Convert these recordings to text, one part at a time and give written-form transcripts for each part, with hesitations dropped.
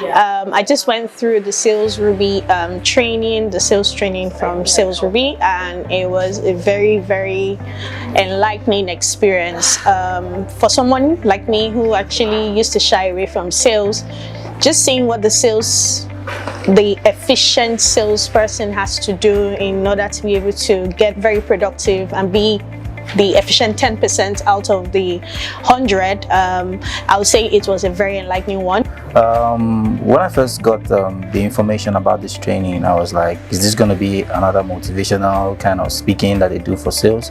I just went through the Sales Ruby training, the sales training from Sales Ruby, and it was a very, very enlightening experience. For someone like me who actually used to shy away from sales, just seeing what the efficient salesperson has to do in order to be able to get very productive and be the efficient 10% out of the 100, I would say it was a very enlightening one. When I first got the information about this training, I was like, is this going to be another motivational kind of speaking that they do for sales?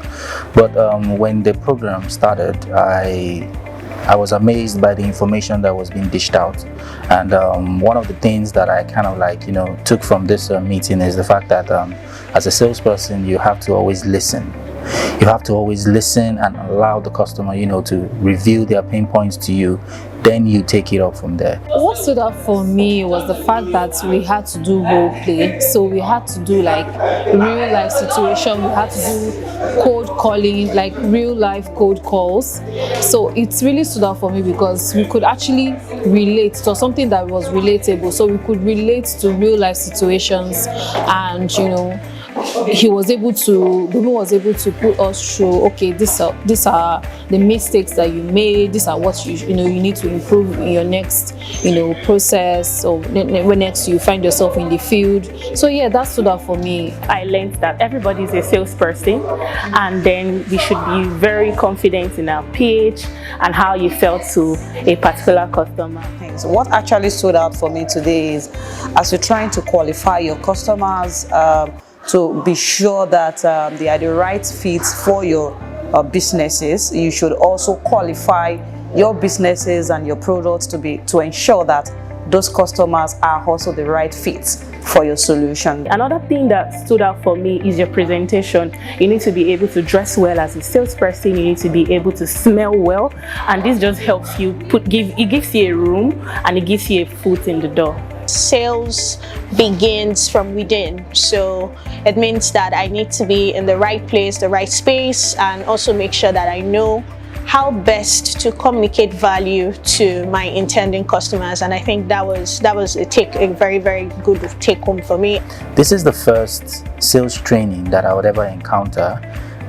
But when the program started, I was amazed by the information that was being dished out. And one of the things that I kind of like, took from this meeting is the fact that as a salesperson, you have to always listen. You have to always listen and allow the customer, to reveal their pain points to you. Then you take it up from there. What stood out for me was the fact that we had to do role play. So we had to do like real life situation. We had to do cold calling, like real life cold calls. So it really stood out for me because we could actually relate to something that was relatable. So we could relate to real life situations, and Ruben was able to put us through, okay, these are the mistakes that you made, these are what you need to improve in your next process, or when next you find yourself in the field. So yeah, that stood out for me. I learned that everybody is a salesperson, and then we should be very confident in our pitch and how you sell to a particular customer. So what actually stood out for me today is, as you're trying to qualify your customers, to be sure that they are the right fits for your businesses, you should also qualify your businesses and your products to ensure that those customers are also the right fits for your solution. Another thing that stood out for me is your presentation. You need to be able to dress well as a salesperson. You need to be able to smell well, and this just helps you it gives you a room, and it gives you a foot in the door. Sales begins from within, so it means that I need to be in the right place, the right space, and also make sure that I know how best to communicate value to my intending customers. And I think that was a very, very good take home for me. This is the first sales training that I would ever encounter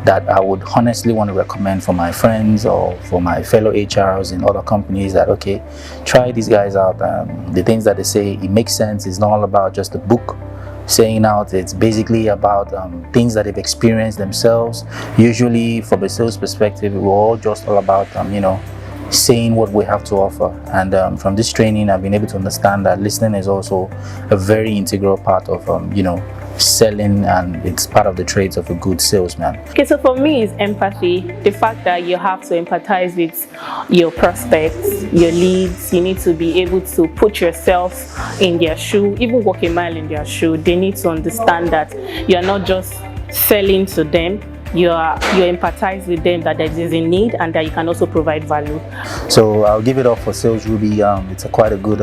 that I would honestly want to recommend for my friends or for my fellow HRs in other companies, that okay, try these guys out. The things that they say, it makes sense. It's not all about just a book saying out. It's basically about things that they've experienced themselves. Usually from a sales perspective, we're all just all about saying what we have to offer. And from this training, I've been able to understand that listening is also a very integral part of selling, and it's part of the traits of a good salesman. Okay, so for me, it's empathy. The fact that you have to empathize with your prospects, your leads. You need to be able to put yourself in their shoe, even walk a mile in their shoe. They need to understand that you're not just selling to them. You empathize with them, that there is a need and that you can also provide value. So I'll give it up for Sales Ruby. It's quite a good.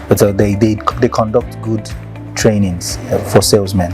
They conduct good trainings for salesmen.